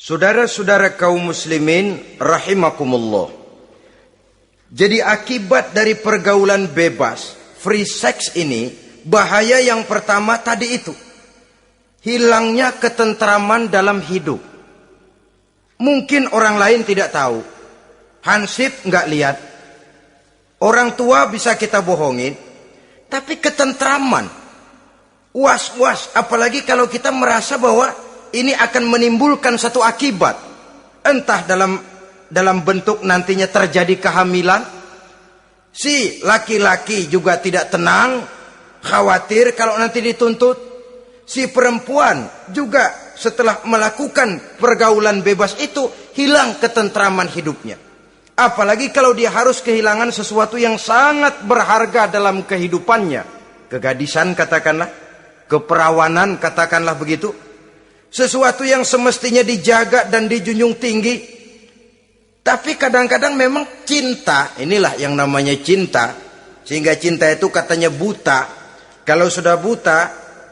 Saudara-saudara kaum muslimin rahimakumullah. Jadi akibat dari pergaulan bebas, free sex ini, bahaya yang pertama tadi itu. Hilangnya ketentraman dalam hidup. Mungkin orang lain tidak tahu. Hansip nggak lihat. Orang tua bisa kita bohongin. Tapi ketentraman. Was-was. Apalagi kalau kita merasa bahwa ini akan menimbulkan satu akibat. Entah dalam bentuk nantinya terjadi kehamilan. Si laki-laki juga tidak tenang. Khawatir kalau nanti dituntut. Si perempuan juga setelah melakukan pergaulan bebas itu hilang ketentraman hidupnya. Apalagi kalau dia harus kehilangan sesuatu yang sangat berharga dalam kehidupannya. Kegadisan katakanlah, keperawanan katakanlah begitu. Sesuatu yang semestinya dijaga dan dijunjung tinggi. Tapi kadang-kadang memang cinta, inilah yang namanya cinta. Sehingga cinta itu katanya buta. Kalau sudah buta,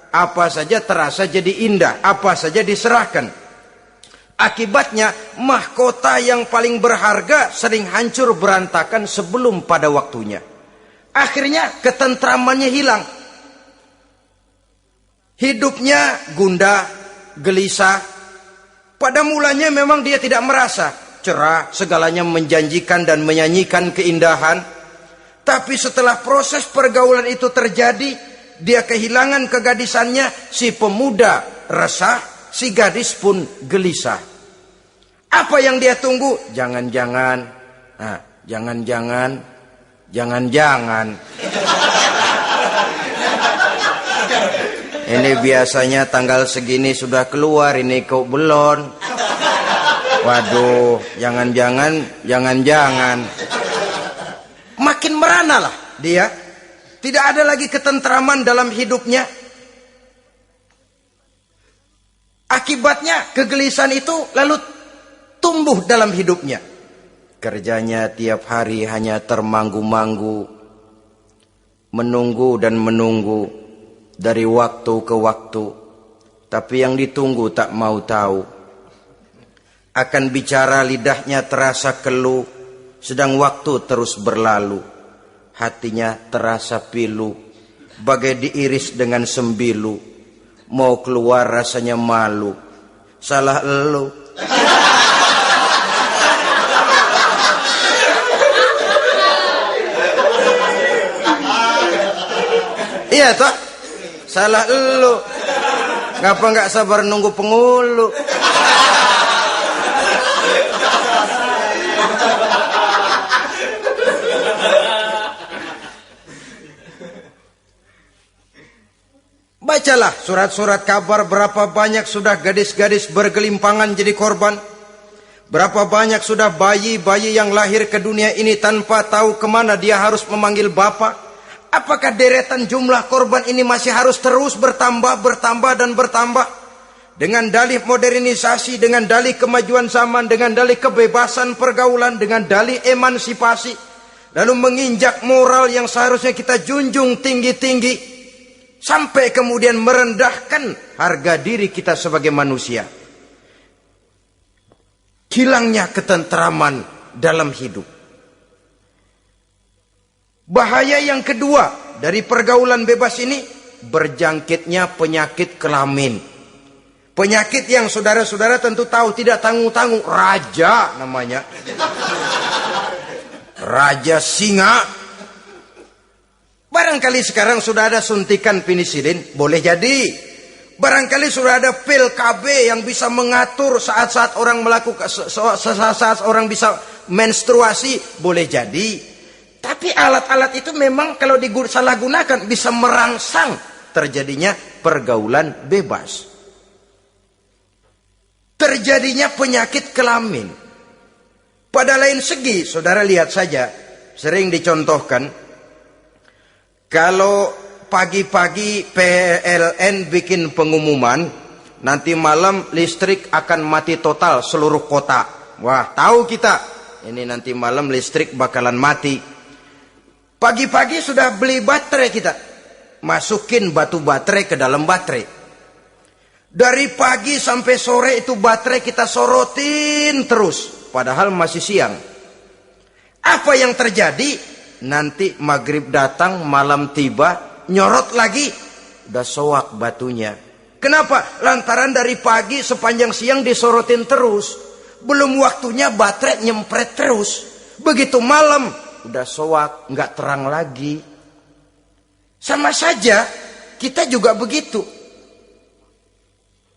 apa saja terasa jadi indah, apa saja diserahkan. Akibatnya mahkota yang paling berharga sering hancur berantakan sebelum pada waktunya. Akhirnya ketentramannya hilang. Hidupnya gundah, gelisah. Pada mulanya memang dia tidak merasa cerah, segalanya menjanjikan dan menyanyikan keindahan. Tapi setelah proses pergaulan itu terjadi, dia kehilangan kegadisannya, si pemuda resah, si gadis pun gelisah. Apa yang dia tunggu? Jangan-jangan. Nah, jangan-jangan. Ini biasanya tanggal segini sudah keluar, ini kok belum. Waduh, jangan-jangan. Makin merana lah dia. Tidak ada lagi ketentraman dalam hidupnya. Akibatnya kegelisahan itu lalu tumbuh dalam hidupnya. Kerjanya tiap hari hanya termanggu-manggu. Menunggu dan menunggu. Dari waktu ke waktu. Tapi yang ditunggu tak mau tahu. Akan bicara lidahnya terasa keluh. Sedang waktu terus berlalu. Hatinya terasa pilu, bagai diiris dengan sembilu. Mau keluar rasanya malu. Salah elu. Iya toh? Salah elu. Ngapa nggak sabar nunggu penghulu? Bacalah surat-surat kabar berapa banyak sudah gadis-gadis bergelimpangan jadi korban. Berapa banyak sudah bayi-bayi yang lahir ke dunia ini tanpa tahu kemana dia harus memanggil bapak. Apakah deretan jumlah korban ini masih harus terus bertambah dan bertambah? Dengan dalih modernisasi, dengan dalih kemajuan zaman, dengan dalih kebebasan pergaulan, dengan dalih emansipasi. Lalu menginjak moral yang seharusnya kita junjung tinggi-tinggi. Sampai kemudian merendahkan harga diri kita sebagai manusia. Hilangnya ketentraman dalam hidup. Bahaya yang kedua dari pergaulan bebas ini, berjangkitnya penyakit kelamin. Penyakit yang saudara-saudara tentu tahu, tidak tanggung-tanggung. Raja namanya. Raja singa. Barangkali sekarang sudah ada suntikan penisilin, boleh jadi. Barangkali sudah ada pil KB yang bisa mengatur saat-saat orang melakukan, saat orang bisa menstruasi, boleh jadi. Tapi alat-alat itu memang kalau disalahgunakan bisa merangsang terjadinya pergaulan bebas. Terjadinya penyakit kelamin. Pada lain segi, saudara lihat saja, sering dicontohkan. Kalau pagi-pagi PLN bikin pengumuman, nanti malam listrik akan mati total seluruh kota. Wah, tahu kita, ini nanti malam listrik bakalan mati. Pagi-pagi sudah beli baterai kita. Masukin batu baterai ke dalam baterai. Dari pagi sampai sore itu baterai kita sorotin terus. Padahal masih siang. Apa yang terjadi? Nanti maghrib datang, malam tiba, nyorot lagi. Udah soak batunya. Kenapa? Lantaran dari pagi sepanjang siang disorotin terus. Belum waktunya baterai nyempret terus. Begitu malam, udah soak, nggak terang lagi. Sama saja, kita juga begitu.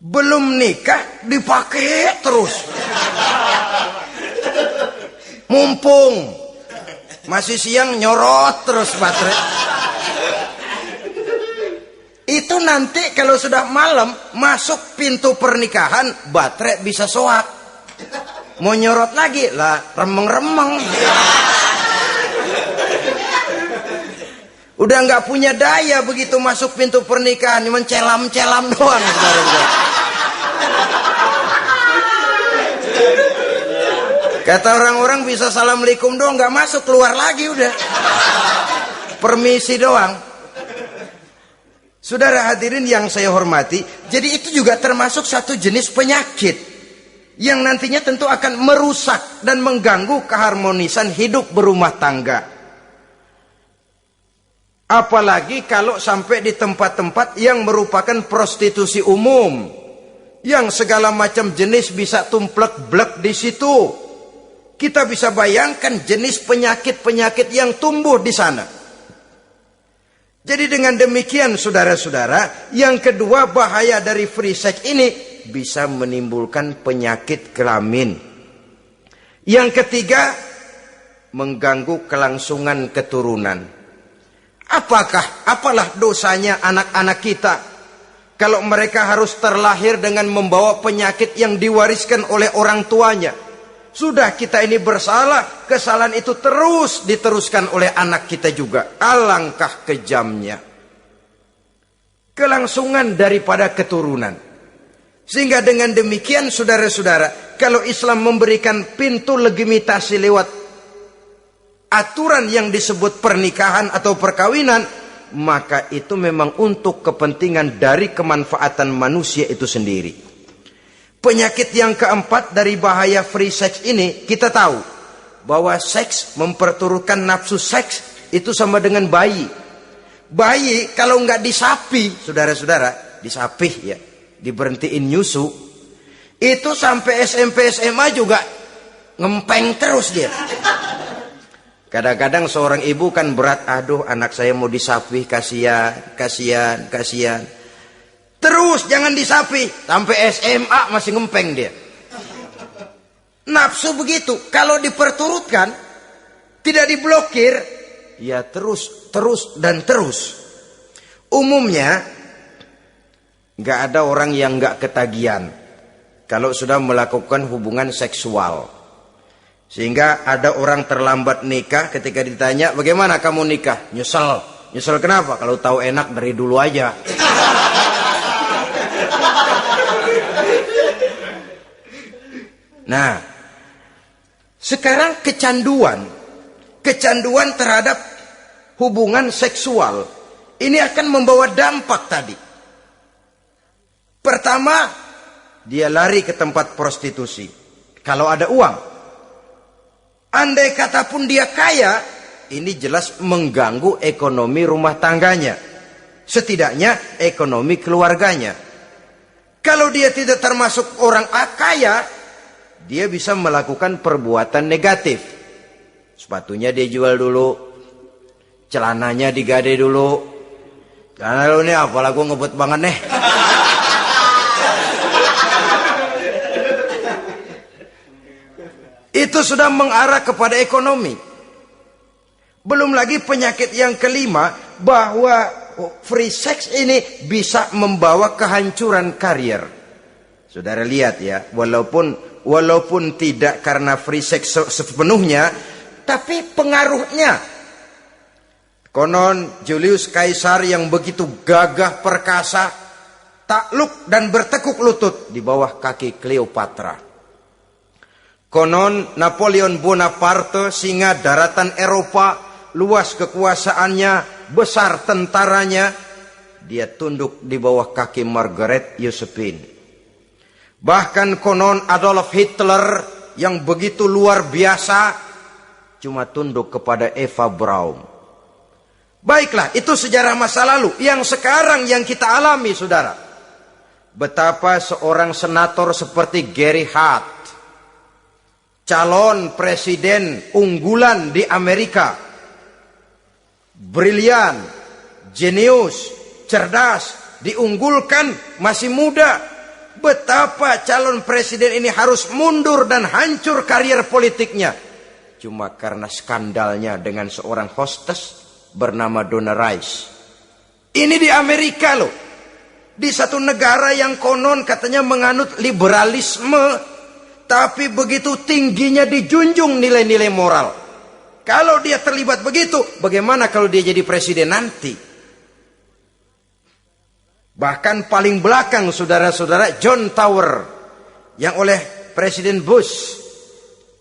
Belum nikah dipakai terus. Mumpung masih siang nyorot terus baterai. Itu nanti kalau sudah malam masuk pintu pernikahan baterai bisa soak. Mau nyorot lagi lah remeng-remeng. Udah nggak punya daya begitu masuk pintu pernikahan, cuma celam-celam doang. Kata orang-orang bisa assalamualaikum doang, nggak masuk, keluar lagi udah. Permisi doang. Saudara hadirin yang saya hormati, jadi itu juga termasuk satu jenis penyakit yang nantinya tentu akan merusak dan mengganggu keharmonisan hidup berumah tangga. Apalagi kalau sampai di tempat-tempat yang merupakan prostitusi umum, yang segala macam jenis bisa tumplek-blek di situ. Kita bisa bayangkan jenis penyakit-penyakit yang tumbuh di sana. Jadi dengan demikian saudara-saudara, yang kedua bahaya dari free sex ini bisa menimbulkan penyakit kelamin. Yang ketiga, mengganggu kelangsungan keturunan. Apalah dosanya anak-anak kita kalau mereka harus terlahir dengan membawa penyakit yang diwariskan oleh orang tuanya? Sudah kita ini bersalah, kesalahan itu terus diteruskan oleh anak kita juga. Alangkah kejamnya kelangsungan daripada keturunan. Sehingga dengan demikian saudara-saudara, kalau Islam memberikan pintu legitimasi lewat aturan yang disebut pernikahan atau perkawinan, maka itu memang untuk kepentingan dari kemanfaatan manusia itu sendiri. Penyakit yang keempat dari bahaya free sex ini, kita tahu bahwa seks memperturutkan nafsu seks itu sama dengan bayi. Bayi kalau nggak disapi, saudara-saudara, disapih ya, diberhentiin nyusu, itu sampai SMP SMA juga ngempeng terus dia. Kadang-kadang seorang ibu kan berat, aduh anak saya mau disapih, kasihan. Terus jangan disapi, sampai SMA masih ngempeng dia. Nafsu begitu, kalau diperturutkan, tidak diblokir, ya terus dan terus. Umumnya nggak ada orang yang nggak ketagihan kalau sudah melakukan hubungan seksual. Sehingga ada orang terlambat nikah, ketika ditanya bagaimana kamu nikah, nyesel kenapa? Kalau tahu enak dari dulu aja. Nah, sekarang kecanduan terhadap hubungan seksual ini akan membawa dampak tadi. Pertama, dia lari ke tempat prostitusi. Kalau ada uang, andai kata pun dia kaya, ini jelas mengganggu ekonomi rumah tangganya. Setidaknya ekonomi keluarganya. Kalau dia tidak termasuk orang kaya, dia bisa melakukan perbuatan negatif. Sepatunya dia jual dulu, celananya digade dulu. Karena lu nih apalah gue ngebut banget nih. Itu sudah mengarah kepada ekonomi. Belum lagi penyakit yang kelima, bahwa free sex ini bisa membawa kehancuran karier. Saudara lihat ya, walaupun tidak karena free sex sepenuhnya, tapi pengaruhnya. Konon Julius Caesar yang begitu gagah perkasa, takluk dan bertekuk lutut di bawah kaki Cleopatra. Konon Napoleon Bonaparte, singa daratan Eropa, luas kekuasaannya, besar tentaranya, dia tunduk di bawah kaki Margaret Josephine. Bahkan konon Adolf Hitler yang begitu luar biasa cuma tunduk kepada Eva Braun. Baiklah, itu sejarah masa lalu. Yang sekarang yang kita alami, saudara. Betapa seorang senator seperti Gary Hart, calon presiden unggulan di Amerika, brilian, jenius, cerdas, diunggulkan, masih muda. Betapa calon presiden ini harus mundur dan hancur karier politiknya cuma karena skandalnya dengan seorang hostess bernama Donna Rice. Ini di Amerika loh, di satu negara yang konon katanya menganut liberalisme, tapi begitu tingginya dijunjung nilai-nilai moral. Kalau dia terlibat begitu, bagaimana kalau dia jadi presiden nanti? Bahkan paling belakang, saudara-saudara, John Tower yang oleh Presiden Bush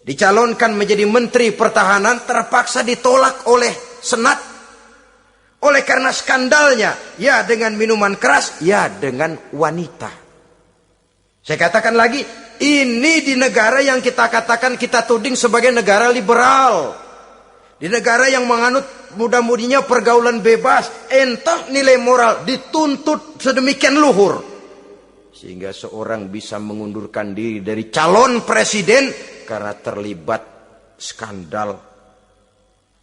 dicalonkan menjadi Menteri Pertahanan terpaksa ditolak oleh Senat. Oleh karena skandalnya, ya dengan minuman keras, ya dengan wanita. Saya katakan lagi, ini di negara yang kita katakan, kita tuding sebagai negara liberal. Di negara yang menganut mudah-mudinya pergaulan bebas, entah nilai moral dituntut sedemikian luhur. Sehingga seorang bisa mengundurkan diri dari calon presiden karena terlibat skandal.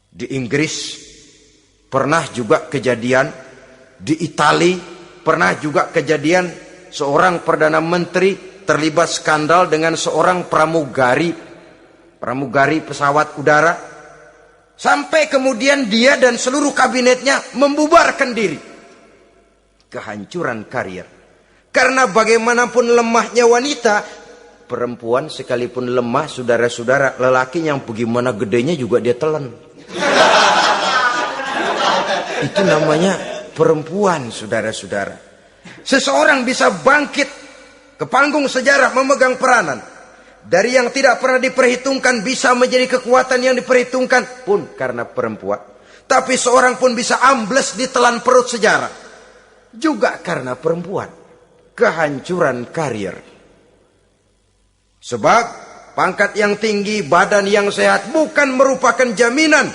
Di Inggris pernah juga kejadian, di Italia pernah juga kejadian seorang Perdana Menteri terlibat skandal dengan seorang pramugari pesawat udara. Sampai kemudian dia dan seluruh kabinetnya membubarkan diri. Kehancuran karier. Karena bagaimanapun lemahnya wanita, perempuan sekalipun lemah, saudara-saudara, lelaki yang bagaimana gedenya juga dia telan. Itu namanya perempuan, saudara-saudara. Seseorang bisa bangkit ke panggung sejarah memegang peranan. Dari yang tidak pernah diperhitungkan bisa menjadi kekuatan yang diperhitungkan pun karena perempuan. Tapi seorang pun bisa ambles di telan perut sejarah juga karena perempuan. Kehancuran karier. Sebab pangkat yang tinggi, badan yang sehat bukan merupakan jaminan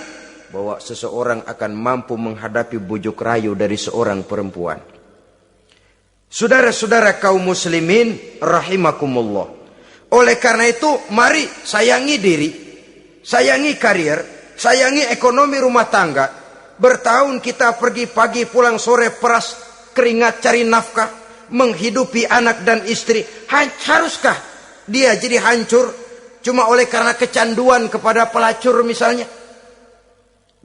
bahwa seseorang akan mampu menghadapi bujuk rayu dari seorang perempuan. Saudara-saudara kaum muslimin rahimakumullah. Oleh karena itu, mari sayangi diri, sayangi karier, sayangi ekonomi rumah tangga. Bertahun kita pergi pagi pulang sore peras keringat cari nafkah, menghidupi anak dan istri. Haruskah dia jadi hancur cuma oleh karena kecanduan kepada pelacur misalnya?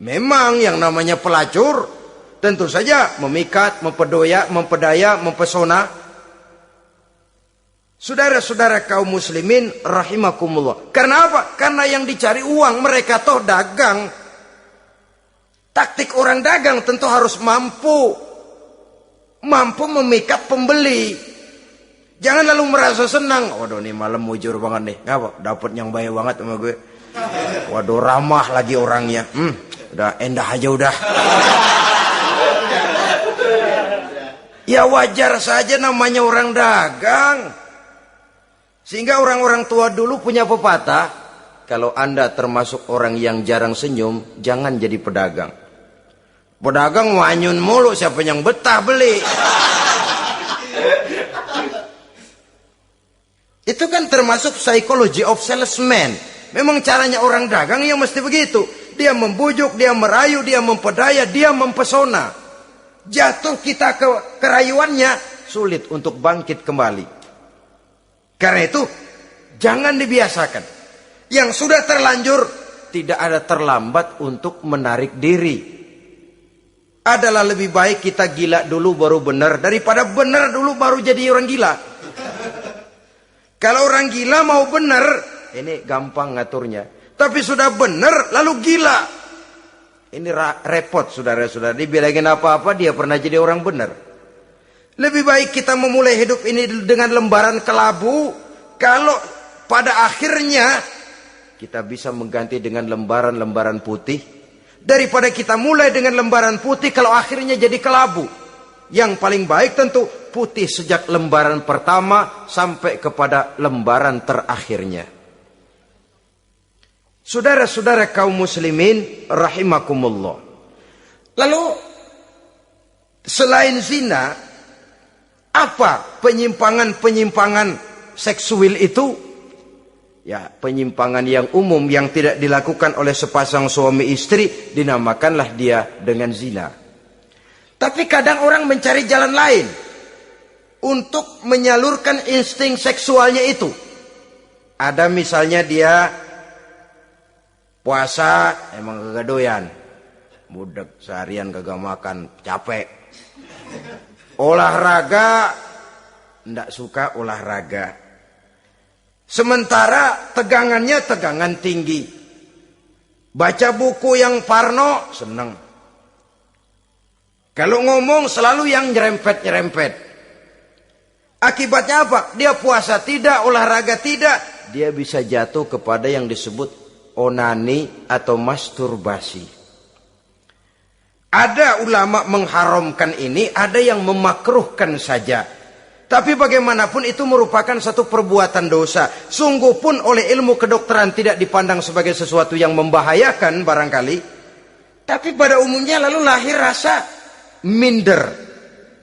Memang yang namanya pelacur tentu saja memikat, mempedaya, mempesona. Saudara-saudara kaum muslimin rahimakumullah. Karena apa? Karena yang dicari uang, mereka toh dagang. Taktik orang dagang tentu harus mampu memikat pembeli. Jangan lalu merasa senang. Waduh, ini malam mujur banget nih. Ngapa? Dapat yang baik banget sama gue. Waduh, ramah lagi orangnya. Udah endah aja udah. Ya wajar saja namanya orang dagang. Sehingga orang-orang tua dulu punya pepatah, kalau Anda termasuk orang yang jarang senyum, jangan jadi pedagang. Pedagang wanyun mulu, siapa yang betah beli? Itu kan termasuk psychology of salesman. Memang caranya orang dagang yang mesti begitu. Dia membujuk, dia merayu, dia mempedaya, dia mempesona. Jatuh kita ke kerayuannya, sulit untuk bangkit kembali. Karena itu, jangan dibiasakan. Yang sudah terlanjur, tidak ada terlambat untuk menarik diri. Adalah lebih baik kita gila dulu baru benar, daripada benar dulu baru jadi orang gila. Kalau orang gila mau benar, ini gampang ngaturnya. Tapi sudah benar, lalu gila. Ini repot, saudara-saudara. Dibilangin apa-apa, dia pernah jadi orang benar. Lebih baik kita memulai hidup ini dengan lembaran kelabu. Kalau pada akhirnya kita bisa mengganti dengan lembaran-lembaran putih. Daripada kita mulai dengan lembaran putih kalau akhirnya jadi kelabu. Yang paling baik tentu putih sejak lembaran pertama sampai kepada lembaran terakhirnya. Saudara-saudara kaum muslimin rahimakumullah. Lalu selain zina, apa penyimpangan-penyimpangan seksual itu? Ya, penyimpangan yang umum yang tidak dilakukan oleh sepasang suami istri dinamakanlah dia dengan zina. Tapi kadang orang mencari jalan lain untuk menyalurkan insting seksualnya itu. Ada misalnya dia puasa emang kagak doyan, budek seharian kagak makan, capek. Olahraga ndak suka olahraga. Sementara tegangannya tegangan tinggi. Baca buku yang parno seneng. Kalau ngomong selalu yang nyerempet-nyerempet. Akibatnya apa? Dia puasa tidak, olahraga tidak. Dia bisa jatuh kepada yang disebut onani atau masturbasi. Ada ulama mengharamkan ini, ada yang memakruhkan saja. Tapi bagaimanapun itu merupakan satu perbuatan dosa. Sungguh pun oleh ilmu kedokteran tidak dipandang sebagai sesuatu yang membahayakan barangkali. Tapi pada umumnya lalu lahir rasa minder,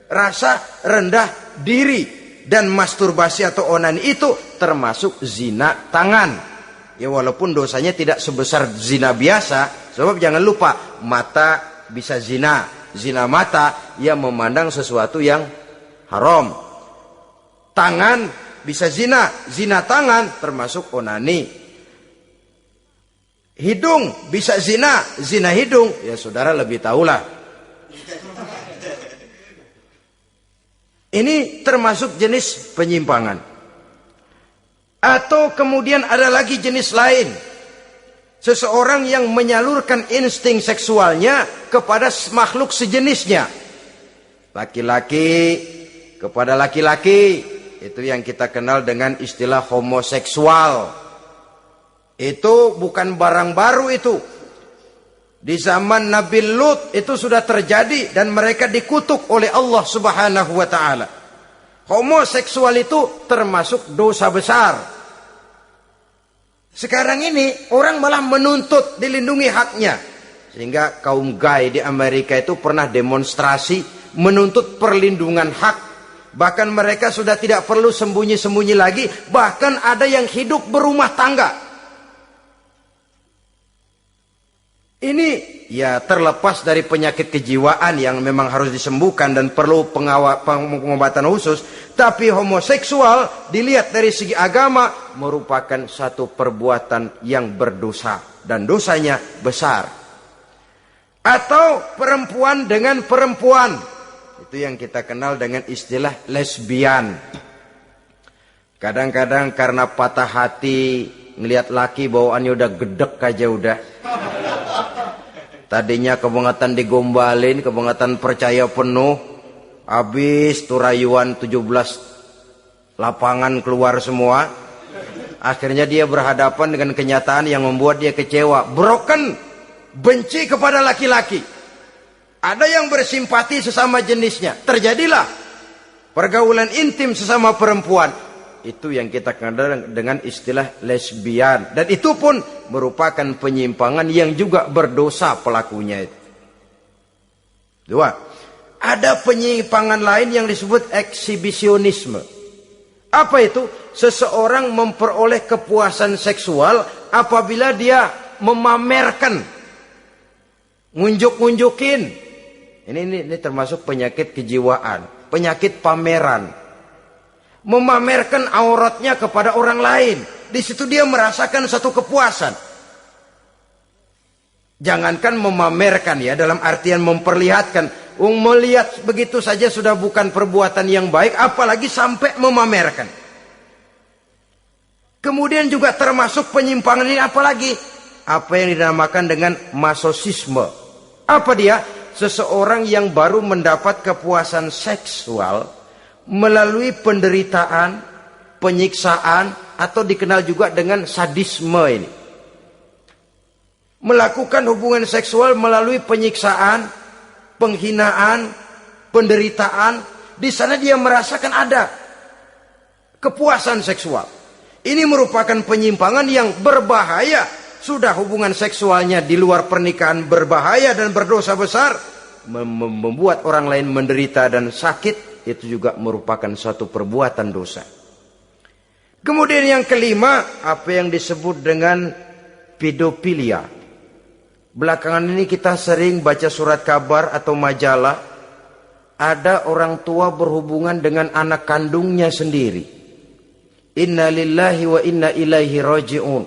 rasa rendah diri, dan masturbasi atau onani itu termasuk zina tangan. Ya walaupun dosanya tidak sebesar zina biasa, sebab jangan lupa mata bisa zina, zina mata yang memandang sesuatu yang haram. Tangan bisa zina, zina tangan termasuk onani. Hidung bisa zina, zina hidung. Ya saudara lebih tahulah. Ini termasuk jenis penyimpangan. Atau kemudian ada lagi jenis lain. Seseorang yang menyalurkan insting seksualnya kepada makhluk sejenisnya. Laki-laki kepada laki-laki. Itu yang kita kenal dengan istilah homoseksual. Itu bukan barang baru itu. Di zaman Nabi Lut itu sudah terjadi dan mereka dikutuk oleh Allah Subhanahu wa taala. Homoseksual itu termasuk dosa besar. Sekarang ini orang malah menuntut dilindungi haknya. Sehingga kaum gay di Amerika itu pernah demonstrasi menuntut perlindungan hak. Bahkan mereka sudah tidak perlu sembunyi-sembunyi lagi, bahkan ada yang hidup berumah tangga. Ini ya terlepas dari penyakit kejiwaan yang memang harus disembuhkan dan perlu pengobatan khusus. Tapi homoseksual dilihat dari segi agama merupakan satu perbuatan yang berdosa. Dan dosanya besar. Atau perempuan dengan perempuan. Itu yang kita kenal dengan istilah lesbian. Kadang-kadang karena patah hati ngelihat laki bawaannya udah gedek aja udah. Tadinya kebangatan digombalin, kebangatan percaya penuh. Habis tuh rayuan 17 lapangan keluar semua. Akhirnya dia berhadapan dengan kenyataan yang membuat dia kecewa. Broken, benci kepada laki-laki. Ada yang bersimpati sesama jenisnya. Terjadilah pergaulan intim sesama perempuan. Itu yang kita kenal dengan istilah lesbian. Dan itu pun merupakan penyimpangan yang juga berdosa pelakunya itu. Dua. Ada penyimpangan lain yang disebut eksibisionisme. Apa itu? Seseorang memperoleh kepuasan seksual apabila dia memamerkan. Ngunjuk-ngunjukin. Ini termasuk penyakit kejiwaan. Penyakit pameran. Memamerkan auratnya kepada orang lain. Di situ dia merasakan satu kepuasan. Jangankan memamerkan ya, dalam artian memperlihatkan. Melihat begitu saja sudah bukan perbuatan yang baik, apalagi sampai memamerkan. Kemudian juga termasuk penyimpangan ini apalagi? Apa yang dinamakan dengan masochisme. Apa dia? Seseorang yang baru mendapat kepuasan seksual melalui penderitaan, penyiksaan, atau dikenal juga dengan sadisme ini. Melakukan hubungan seksual melalui penyiksaan, penghinaan, penderitaan. Di sana dia merasakan ada kepuasan seksual. Ini merupakan penyimpangan yang berbahaya. Sudah hubungan seksualnya di luar pernikahan berbahaya dan berdosa besar. Membuat orang lain menderita dan sakit, itu juga merupakan suatu perbuatan dosa. Kemudian yang kelima, apa yang disebut dengan pedofilia. Belakangan ini kita sering baca surat kabar atau majalah, ada orang tua berhubungan dengan anak kandungnya sendiri. Inna lillahi wa inna ilaihi raji'un.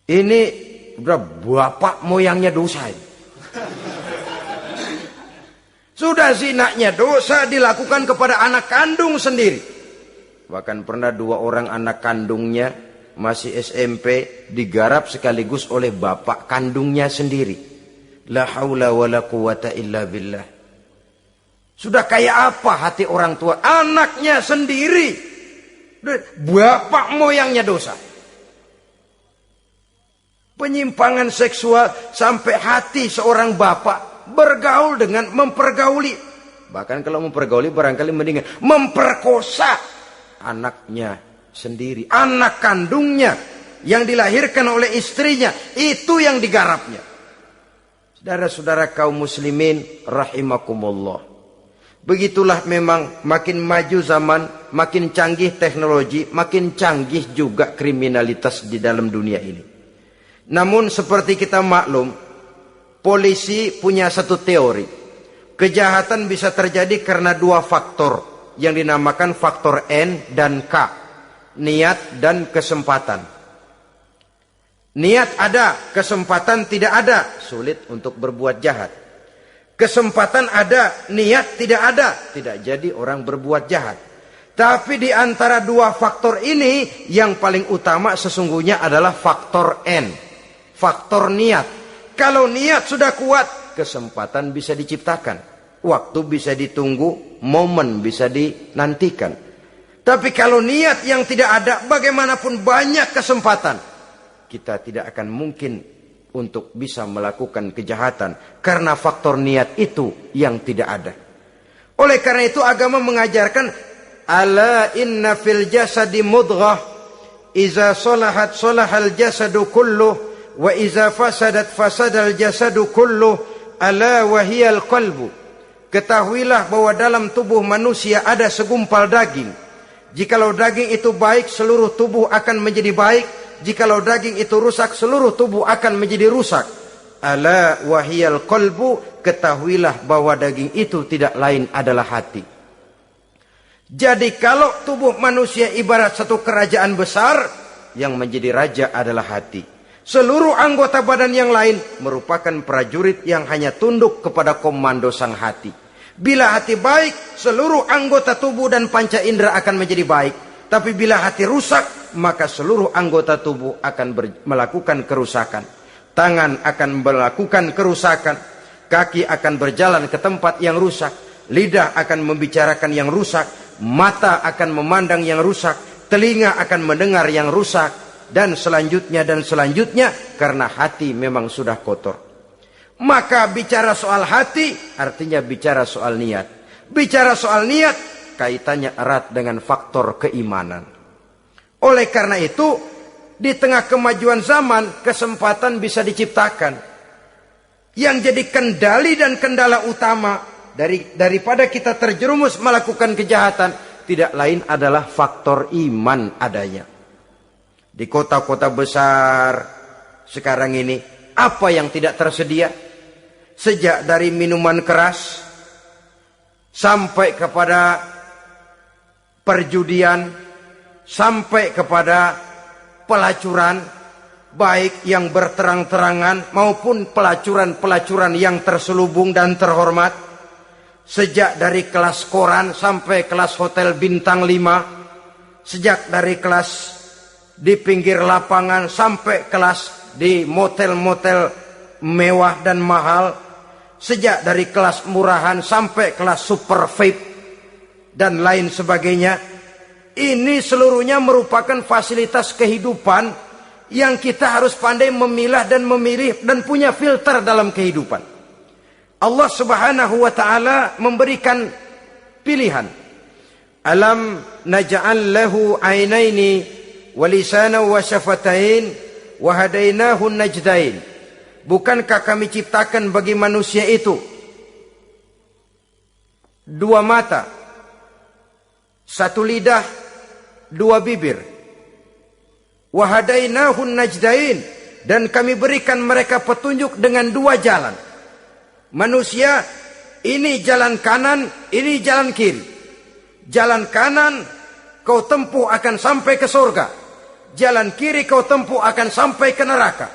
Ini udah bapak moyangnya dosa. Sudah zinanya dosa dilakukan kepada anak kandung sendiri. Bahkan pernah 2 orang anak kandungnya masih SMP digarap sekaligus oleh bapak kandungnya sendiri. La haula wa la quwata illa billah. Sudah kayak apa hati orang tua? Anaknya sendiri. Bapak moyangnya dosa. Penyimpangan seksual sampai hati seorang bapak bergaul dengan mempergauli. Bahkan kalau mempergauli barangkali mendingan memperkosa anaknya sendiri. Anak kandungnya yang dilahirkan oleh istrinya. Itu yang digarapnya. Saudara-saudara kaum muslimin rahimakumullah. Begitulah memang makin maju zaman, makin canggih teknologi, makin canggih juga kriminalitas di dalam dunia ini. Namun seperti kita maklum, polisi punya satu teori. Kejahatan bisa terjadi karena 2 faktor yang dinamakan faktor N dan K. Niat dan kesempatan. Niat ada, kesempatan tidak ada, sulit untuk berbuat jahat. Kesempatan ada, niat tidak ada, tidak jadi orang berbuat jahat. Tapi di antara 2 faktor ini, yang paling utama sesungguhnya adalah faktor N. Faktor niat. Kalau niat sudah kuat, kesempatan bisa diciptakan. Waktu bisa ditunggu, momen bisa dinantikan. Tapi kalau niat yang tidak ada, bagaimanapun banyak kesempatan, kita tidak akan mungkin untuk bisa melakukan kejahatan karena faktor niat itu yang tidak ada. Oleh karena itu agama mengajarkan ala inna fil jasadi mudghah iza salahat salahal jasadu kulluh wa iza fasadat fasadal jasadu kulluh ala wahiyal qalbu. Ketahuilah bahwa dalam tubuh manusia ada segumpal daging. Jikalau daging itu baik, seluruh tubuh akan menjadi baik. Jikalau daging itu rusak, seluruh tubuh akan menjadi rusak. Ala wahiyal qalbu, ketahuilah bahwa daging itu tidak lain adalah hati. Jadi kalau tubuh manusia ibarat satu kerajaan besar, yang menjadi raja adalah hati. Seluruh anggota badan yang lain merupakan prajurit yang hanya tunduk kepada komando sang hati. Bila hati baik, seluruh anggota tubuh dan panca indera akan menjadi baik. Tapi bila hati rusak, maka seluruh anggota tubuh akan melakukan kerusakan. Tangan akan melakukan kerusakan. Kaki akan berjalan ke tempat yang rusak. Lidah akan membicarakan yang rusak. Mata akan memandang yang rusak. Telinga akan mendengar yang rusak. Dan selanjutnya karena hati memang sudah kotor. Maka bicara soal hati artinya bicara soal niat. Bicara soal niat kaitannya erat dengan faktor keimanan. Oleh karena itu, di tengah kemajuan zaman, kesempatan bisa diciptakan. Yang jadi kendali dan kendala utama daripada kita terjerumus melakukan kejahatan, tidak lain adalah faktor iman adanya. Di kota-kota besar sekarang ini, apa yang tidak tersedia? Sejak dari minuman keras, sampai kepada perjudian, sampai kepada pelacuran, baik yang berterang-terangan maupun pelacuran-pelacuran yang terselubung dan terhormat. Sejak dari kelas koran sampai kelas hotel bintang 5, sejak dari kelas di pinggir lapangan sampai kelas di motel-motel mewah dan mahal, sejak dari kelas murahan sampai kelas super VIP dan lain sebagainya. Ini seluruhnya merupakan fasilitas kehidupan yang kita harus pandai memilah dan memilih dan punya filter dalam kehidupan. Allah Subhanahu wa taala memberikan pilihan. Alam naj'al lahu 'ainaini wa lisanan wa syafatain wa hadainahu najdain. Bukankah kami ciptakan bagi manusia itu dua mata, satu lidah, dua bibir. Wa hadainahu najdain, dan kami berikan mereka petunjuk dengan dua jalan. Manusia, ini jalan kanan, ini jalan kiri. Jalan kanan kau tempuh akan sampai ke surga. Jalan kiri kau tempuh akan sampai ke neraka.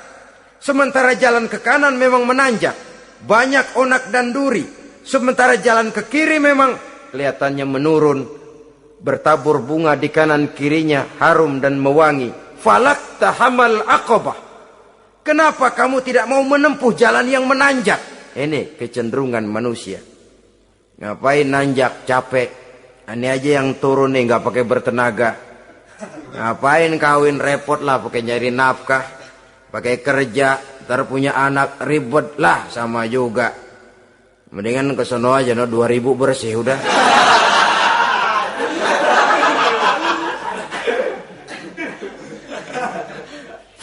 Sementara jalan ke kanan memang menanjak, banyak onak dan duri. Sementara jalan ke kiri memang kelihatannya menurun, bertabur bunga di kanan kirinya, harum dan mewangi. Falak tahamal aqabah. Kenapa kamu tidak mau menempuh jalan yang menanjak? Ini kecenderungan manusia. Ngapain nanjak, capek. Ini aja yang turun nih nggak pakai bertenaga. Ngapain kawin, repot lah pakai nyari nafkah, pakai kerja, ntar punya anak ribet lah, sama juga. Mendingan ke sono aja, no 2000 bersih udah.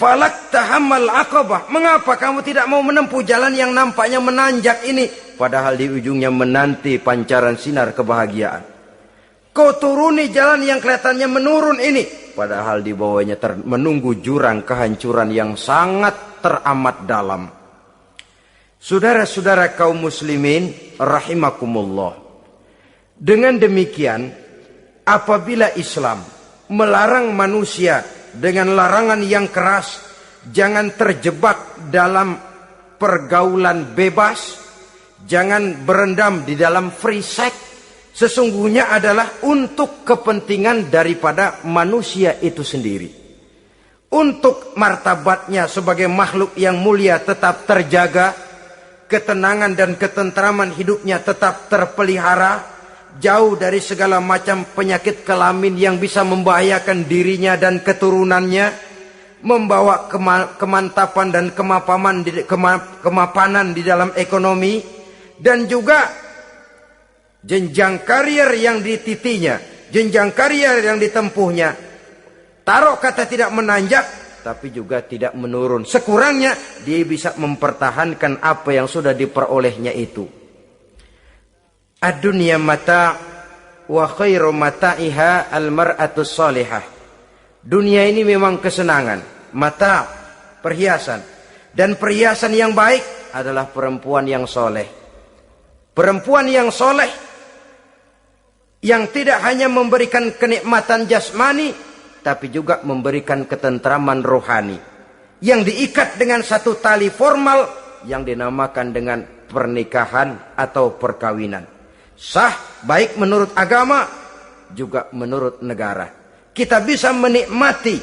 Falak tahamal aqabah. Mengapa kamu tidak mau menempuh jalan yang nampaknya menanjak ini, padahal di ujungnya menanti pancaran sinar kebahagiaan? Kau turuni jalan yang kelihatannya menurun ini, padahal di bawahnya menunggu jurang kehancuran yang sangat teramat dalam. Saudara-saudara kaum muslimin rahimakumullah. Dengan demikian, apabila Islam melarang manusia dengan larangan yang keras, jangan terjebak dalam pergaulan bebas, jangan berendam di dalam free sex, sesungguhnya adalah untuk kepentingan daripada manusia itu sendiri. Untuk martabatnya sebagai makhluk yang mulia tetap terjaga, ketenangan dan ketentraman hidupnya tetap terpelihara, jauh dari segala macam penyakit kelamin yang bisa membahayakan dirinya dan keturunannya, membawa kemantapan dan kemapanan di dalam ekonomi, dan juga jenjang karier yang dititinya, jenjang karier yang ditempuhnya. Taruh kata tidak menanjak, tapi juga tidak menurun. Sekurangnya dia bisa mempertahankan apa yang sudah diperolehnya itu. Ad-dunya mata' wa khairu mata'iha al-mar'atus salihah. Dunia ini memang kesenangan, mata', perhiasan. Dan perhiasan yang baik adalah perempuan yang soleh. Perempuan yang soleh, yang tidak hanya memberikan kenikmatan jasmani, tapi juga memberikan ketentraman rohani, yang diikat dengan satu tali formal yang dinamakan dengan pernikahan atau perkawinan. Sah baik menurut agama juga menurut negara. Kita bisa menikmati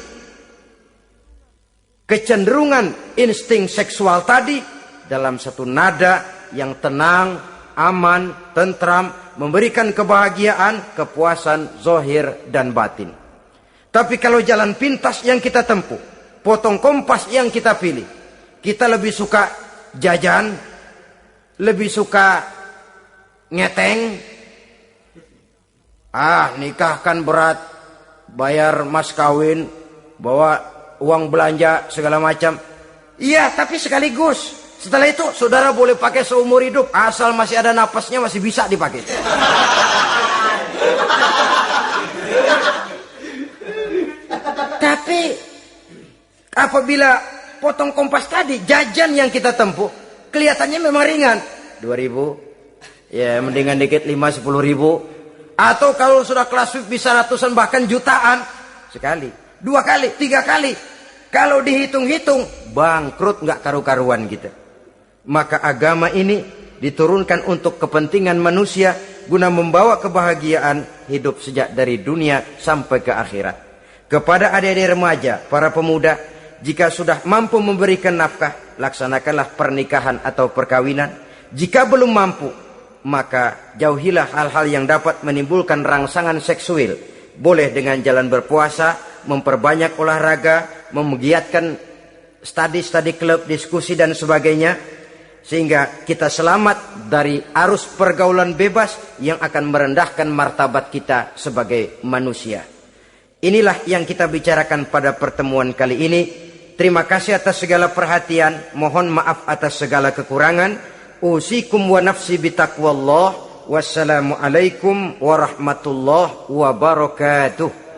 kecenderungan insting seksual tadi dalam satu nada yang tenang, aman, tentram, memberikan kebahagiaan, kepuasan zahir dan batin. Tapi kalau jalan pintas yang kita tempuh, potong kompas yang kita pilih, kita lebih suka jajan, lebih suka ngeteng. Nikah kan berat, bayar mas kawin, bawa uang belanja segala macam. Iya, tapi sekaligus. Setelah itu saudara boleh pakai seumur hidup, asal masih ada napasnya masih bisa dipakai. Tapi apabila potong kompas tadi, jajan yang kita tempuh kelihatannya memang ringan, 2000, ya mendingan dikit 5-10 ribu. Atau kalau sudah kelas VIP bisa ratusan bahkan jutaan. Sekali, 2 kali, 3 kali. Kalau dihitung-hitung bangkrut nggak karu-karuan gitu. Maka agama ini diturunkan untuk kepentingan manusia, guna membawa kebahagiaan hidup sejak dari dunia sampai ke akhirat. Kepada adik-adik remaja, para pemuda, jika sudah mampu memberikan nafkah, laksanakanlah pernikahan atau perkawinan. Jika belum mampu, maka jauhilah hal-hal yang dapat menimbulkan rangsangan seksual. Boleh dengan jalan berpuasa, memperbanyak olahraga, menggiatkan studi-studi klub, diskusi dan sebagainya. sehingga kita selamat dari arus pergaulan bebas yang akan merendahkan martabat kita sebagai manusia. Inilah yang kita bicarakan pada pertemuan kali ini. Terima kasih atas segala perhatian, mohon maaf atas segala kekurangan. Usikum wa nafsi bitaqwallah. Wassalamualaikum warahmatullahi wabarakatuh.